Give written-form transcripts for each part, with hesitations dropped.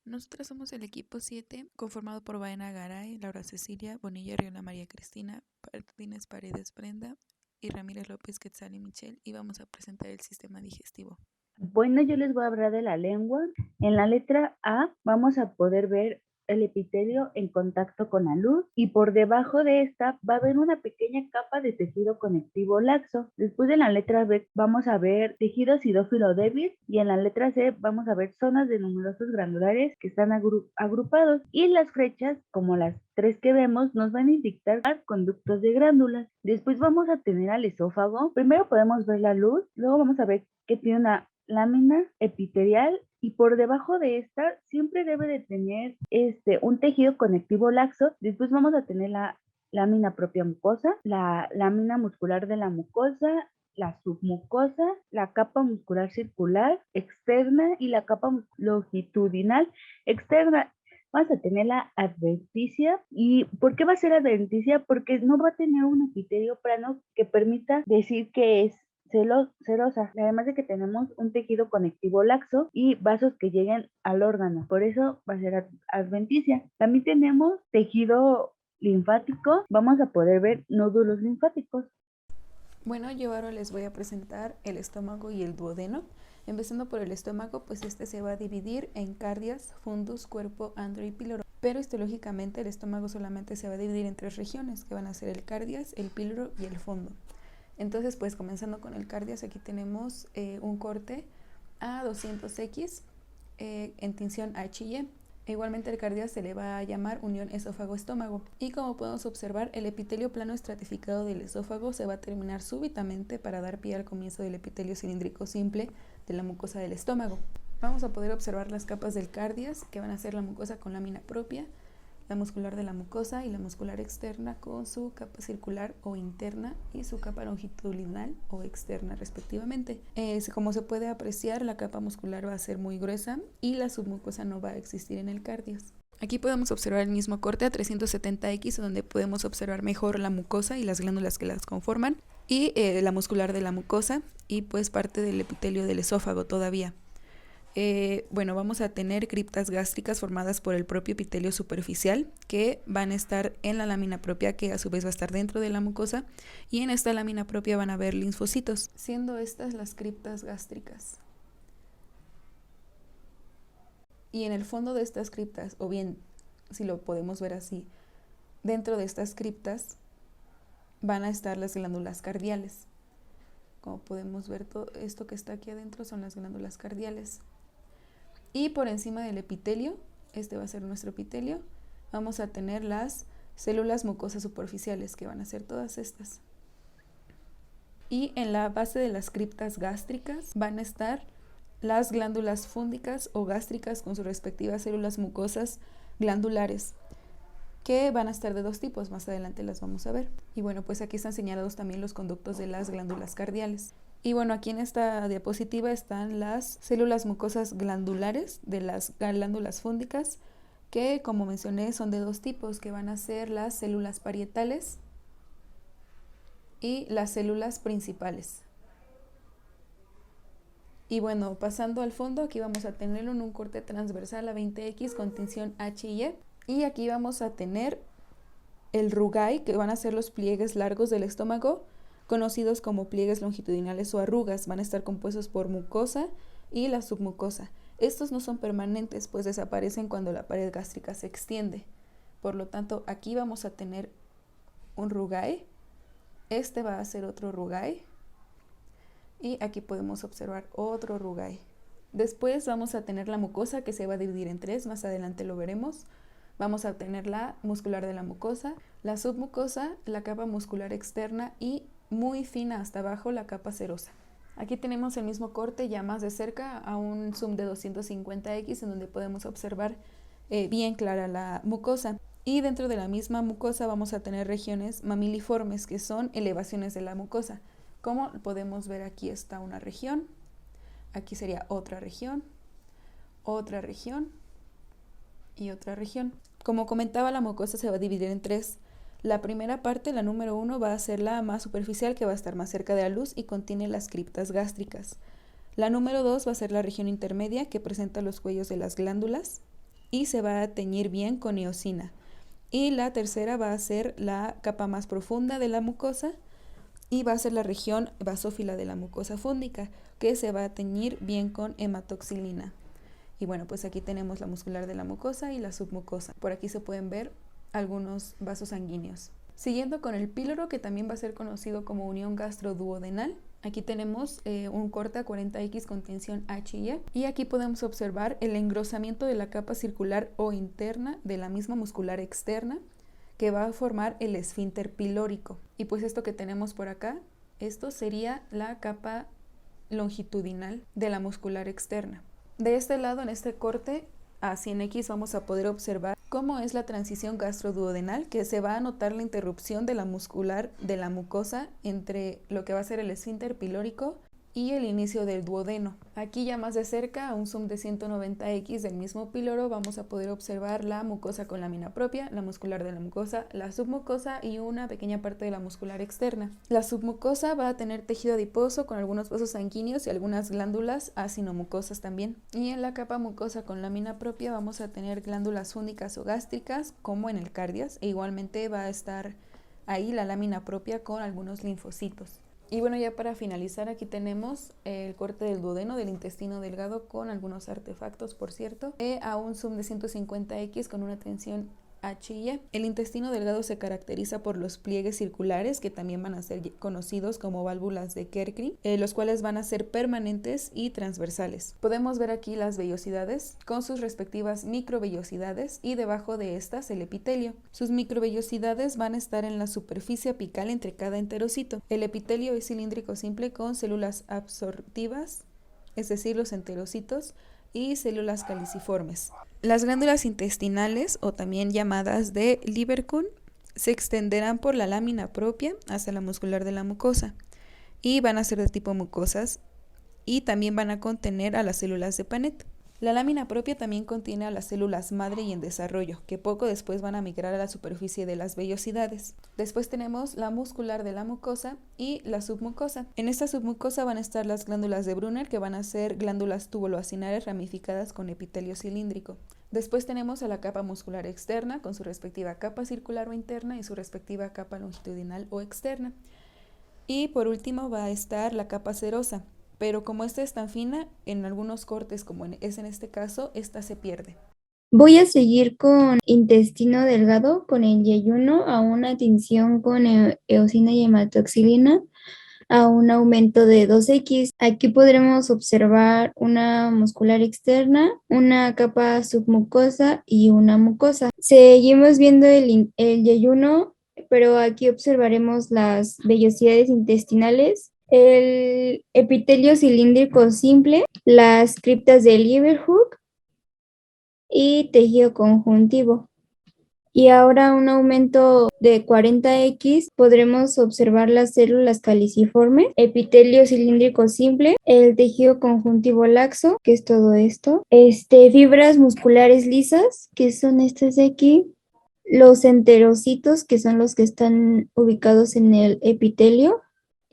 Nosotras somos el equipo 7, conformado por Baena Garay, Laura Cecilia, Bonilla Riola María Cristina, Martínez Paredes Brenda y Ramírez López Quetzal y Michelle, y vamos a presentar el sistema digestivo. Bueno, yo les voy a hablar de la lengua. En la letra A vamos a poder ver el epitelio en contacto con la luz y por debajo de esta va a haber una pequeña capa de tejido conectivo laxo. Después de la letra B vamos a ver tejido acidófilo débil y en la letra C vamos a ver zonas de numerosos granulares que están agrupados y las flechas, como las tres que vemos, nos van a indicar conductos de glándulas. Después vamos a tener al esófago. Primero podemos ver la luz, luego vamos a ver que tiene una lámina epitelial y por debajo de esta siempre debe de tener un tejido conectivo laxo. Después vamos a tener la lámina propia mucosa, la lámina muscular de la mucosa, la submucosa, la capa muscular circular externa y la capa longitudinal externa. Vamos a tener la adventicia. ¿Y por qué va a ser adventicia? Porque no va a tener un epitelio plano que permita decir que es serosa, además de que tenemos un tejido conectivo laxo y vasos que lleguen al órgano, por eso va a ser adventicia. También tenemos tejido linfático, vamos a poder ver nódulos linfáticos. Bueno, yo ahora les voy a presentar el estómago y el duodeno. Empezando por el estómago, pues este se va a dividir en cardias, fundus, cuerpo, andro y píloro. Pero histológicamente el estómago solamente se va a dividir en 3 regiones, que van a ser el cardias, el píloro y el fondo. Entonces, pues comenzando con el cardias, aquí tenemos un corte a 200X en tinción H y E. Igualmente el cardias se le va a llamar unión esófago-estómago. Y como podemos observar, el epitelio plano estratificado del esófago se va a terminar súbitamente para dar pie al comienzo del epitelio cilíndrico simple de la mucosa del estómago. Vamos a poder observar las capas del cardias, que van a ser la mucosa con lámina propia, la muscular de la mucosa y la muscular externa con su capa circular o interna y su capa longitudinal o externa respectivamente. Como se puede apreciar, la capa muscular va a ser muy gruesa y la submucosa no va a existir en el cardias. Aquí podemos observar el mismo corte a 370X, donde podemos observar mejor la mucosa y las glándulas que las conforman, y la muscular de la mucosa y pues parte del epitelio del esófago todavía. Bueno, vamos a tener criptas gástricas formadas por el propio epitelio superficial, que van a estar en la lámina propia, que a su vez va a estar dentro de la mucosa, y en esta lámina propia van a haber linfocitos, siendo estas las criptas gástricas. Y en el fondo de estas criptas, o bien, si lo podemos ver así, dentro de estas criptas van a estar las glándulas cardiales. Como podemos ver, todo esto que está aquí adentro son las glándulas cardiales. Y por encima del epitelio, este va a ser nuestro epitelio, vamos a tener las células mucosas superficiales, que van a ser todas estas. Y en la base de las criptas gástricas van a estar las glándulas fúndicas o gástricas con sus respectivas células mucosas glandulares, que van a estar de 2 tipos, más adelante las vamos a ver. Y bueno, pues aquí están señalados también los conductos de las glándulas cardiales. Y bueno, aquí en esta diapositiva están las células mucosas glandulares de las glándulas fúndicas, que como mencioné son de 2 tipos, que van a ser las células parietales y las células principales. Y bueno, pasando al fondo, aquí vamos a tenerlo en un corte transversal a 20X con tinción H y E. Y aquí vamos a tener el rugae, que van a ser los pliegues largos del estómago, conocidos como pliegues longitudinales o arrugas. Van a estar compuestos por mucosa y la submucosa. Estos no son permanentes, pues desaparecen cuando la pared gástrica se extiende. Por lo tanto, aquí vamos a tener un rugae. Este va a ser otro rugae. Y aquí podemos observar otro rugae. Después vamos a tener la mucosa, que se va a dividir en 3, más adelante lo veremos. Vamos a tener la muscular de la mucosa, la submucosa, la capa muscular externa y muy fina hasta abajo la capa serosa. Aquí tenemos el mismo corte ya más de cerca a un zoom de 250X, en donde podemos observar bien clara la mucosa. Y dentro de la misma mucosa vamos a tener regiones mamiliformes, que son elevaciones de la mucosa. Como podemos ver, aquí está una región, aquí sería otra región y otra región. Como comentaba, la mucosa se va a dividir en 3. La primera parte, la número 1, va a ser la más superficial, que va a estar más cerca de la luz y contiene las criptas gástricas. La número 2 va a ser la región intermedia, que presenta los cuellos de las glándulas. y se va a teñir bien con eosina. Y la tercera va a ser la capa más profunda de la mucosa y va a ser la región basófila de la mucosa fúngica, que se va a teñir bien con hematoxilina. Y bueno, pues aquí tenemos la muscular de la mucosa y la submucosa. Por aquí se pueden ver algunos vasos sanguíneos. Siguiendo con el píloro, que también va a ser conocido como unión gastroduodenal. Aquí tenemos un corte a 40X con tensión H y E. Y aquí podemos observar el engrosamiento de la capa circular o interna de la misma muscular externa, que va a formar el esfínter pilórico. Y pues esto que tenemos por acá, esto sería la capa longitudinal de la muscular externa. De este lado, en este corte a 100X, vamos a poder observar cómo es la transición gastroduodenal, que se va a notar la interrupción de la muscular de la mucosa entre lo que va a ser el esfínter pilórico y el inicio del duodeno. Aquí ya más de cerca, a un zoom de 190X del mismo píloro, vamos a poder observar la mucosa con lámina propia, la muscular de la mucosa, la submucosa y una pequeña parte de la muscular externa. La submucosa va a tener tejido adiposo con algunos vasos sanguíneos y algunas glándulas acinomucosas también. Y en la capa mucosa con lámina propia vamos a tener glándulas fúngicas o gástricas, como en el cardias, e igualmente va a estar ahí la lámina propia con algunos linfocitos. Y bueno, ya para finalizar, aquí tenemos el corte del duodeno, del intestino delgado, con algunos artefactos, por cierto, a un zoom de 150X con una tensión H y E. El intestino delgado se caracteriza por los pliegues circulares, que también van a ser conocidos como válvulas de Kerkring, los cuales van a ser permanentes y transversales. Podemos ver aquí las vellosidades con sus respectivas microvellosidades y debajo de estas el epitelio. Sus microvellosidades van a estar en la superficie apical entre cada enterocito. El epitelio es cilíndrico simple con células absortivas, es decir, los enterocitos, y células caliciformes. Las glándulas intestinales, o también llamadas de Lieberkühn, se extenderán por la lámina propia hasta la muscular de la mucosa y van a ser de tipo mucosas y también van a contener a las células de Paneth. La lámina propia también contiene a las células madre y en desarrollo, que poco después van a migrar a la superficie de las vellosidades. Después tenemos la muscular de la mucosa y la submucosa. En esta submucosa van a estar las glándulas de Brunner, que van a ser glándulas tubuloacinares ramificadas con epitelio cilíndrico. Después tenemos a la capa muscular externa, con su respectiva capa circular o interna y su respectiva capa longitudinal o externa. Y por último va a estar la capa serosa, pero como esta es tan fina, en algunos cortes, como es en este caso, esta se pierde. Voy a seguir con intestino delgado, con el yeyuno, a una tinción con eosina y hematoxilina, a un aumento de 2X. Aquí podremos observar una muscular externa, una capa submucosa y una mucosa. Seguimos viendo el yeyuno, pero aquí observaremos las vellosidades intestinales, el epitelio cilíndrico simple, las criptas de Leeuwenhoek y tejido conjuntivo. Y ahora un aumento de 40X, podremos observar las células caliciformes, epitelio cilíndrico simple, el tejido conjuntivo laxo, que es todo esto, fibras musculares lisas, que son estas de aquí, los enterocitos, que son los que están ubicados en el epitelio,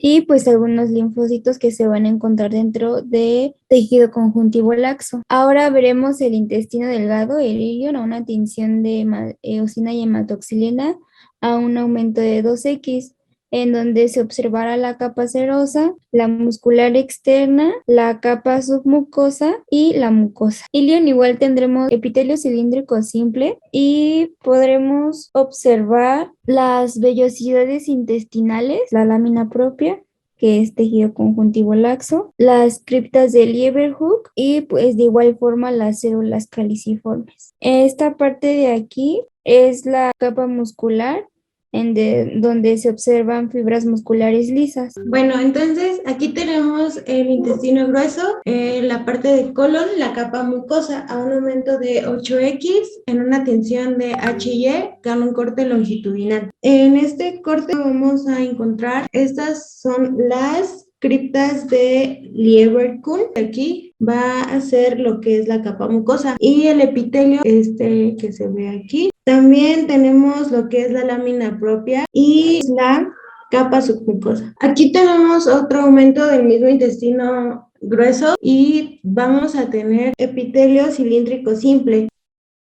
y pues algunos linfocitos que se van a encontrar dentro de tejido conjuntivo laxo. Ahora veremos el intestino delgado, el ilion, a una tinción de eosina y hematoxilina, a un aumento de 2X, en donde se observará la capa serosa, la muscular externa, la capa submucosa y la mucosa. Ilion igual tendremos epitelio cilíndrico simple y podremos observar las vellosidades intestinales, la lámina propia, que es tejido conjuntivo laxo, las criptas de Leeuwenhoek y pues de igual forma las células caliciformes. Esta parte de aquí es la capa muscular donde se observan fibras musculares lisas. Bueno, entonces aquí tenemos el intestino grueso, la parte del colon, la capa mucosa a un aumento de 8X en una tensión de H y E con un corte longitudinal. En este corte vamos a encontrar, estas son las criptas de Leeuwenhoek. Aquí va a ser lo que es la capa mucosa y el epitelio que se ve aquí. También tenemos lo que es la lámina propia y la capa submucosa. Aquí tenemos otro aumento del mismo intestino grueso y vamos a tener epitelio cilíndrico simple.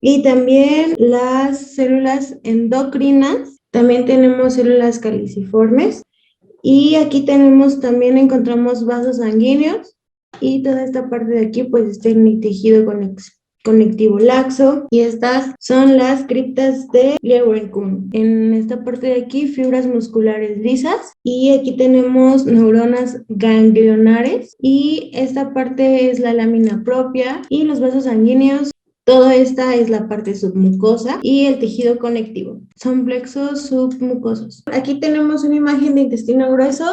Y también las células endocrinas, también tenemos células caliciformes. Y aquí encontramos vasos sanguíneos y toda esta parte de aquí pues está el tejido conectivo laxo y estas son las criptas de Leeuwenhoek. En esta parte de aquí fibras musculares lisas y aquí tenemos neuronas ganglionares y esta parte es la lámina propia y los vasos sanguíneos. Toda esta es la parte submucosa y el tejido conectivo. Son plexos submucosos. Aquí tenemos una imagen de intestino grueso,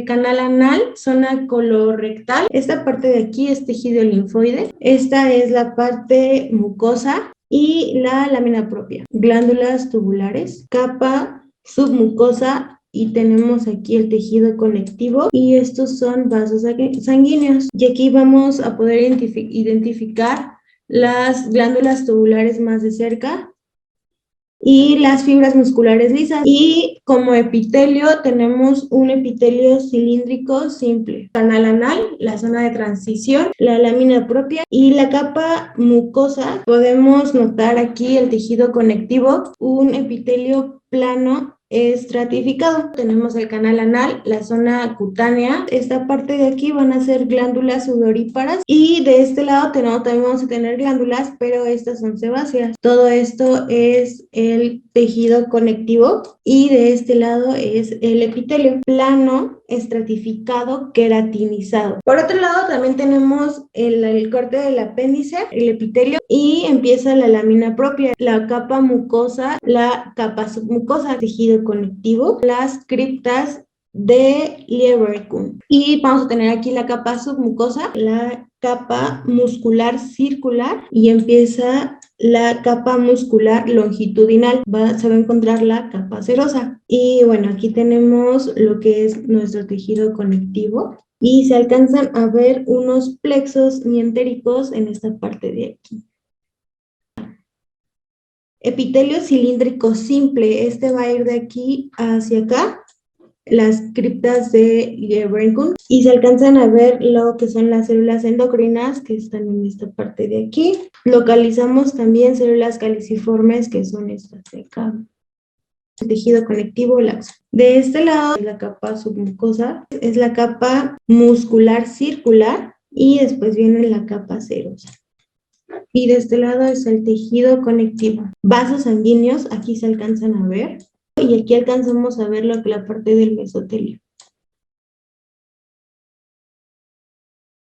canal anal, zona colorectal. Esta parte de aquí es tejido linfoide. Esta es la parte mucosa y la lámina propia. Glándulas tubulares, capa submucosa y tenemos aquí el tejido conectivo y estos son vasos sanguíneos. Y aquí vamos a poder identificar las glándulas tubulares más de cerca y las fibras musculares lisas. Y como epitelio tenemos un epitelio cilíndrico simple, canal anal, la zona de transición, la lámina propia y la capa mucosa. Podemos notar aquí el tejido conectivo, un epitelio plano estratificado. Tenemos el canal anal, la zona cutánea. Esta parte de aquí van a ser glándulas sudoríparas y de este lado también vamos a tener glándulas, pero estas son sebáceas. Todo esto es el tejido conectivo y de este lado es el epitelio plano, estratificado, queratinizado. Por otro lado también tenemos el corte del apéndice, el epitelio y empieza la lámina propia, la capa mucosa, la capa submucosa, tejido conectivo, las criptas de Leeuwenhoek. Y vamos a tener aquí la capa submucosa, la capa muscular circular y empieza la capa muscular longitudinal. Se va a encontrar la capa serosa. Y bueno, aquí tenemos lo que es nuestro tejido conectivo y se alcanzan a ver unos plexos mientéricos en esta parte de aquí. Epitelio cilíndrico simple, este va a ir de aquí hacia acá, las criptas de Leeuwenhoek, y se alcanzan a ver lo que son las células endocrinas que están en esta parte de aquí. Localizamos también células caliciformes que son estas de acá. El tejido conectivo laxo. De este lado, la capa submucosa es la capa muscular circular y después viene la capa serosa. Y de este lado es el tejido conectivo. Vasos sanguíneos, aquí se alcanzan a ver. Y aquí alcanzamos a ver la parte del mesotelio.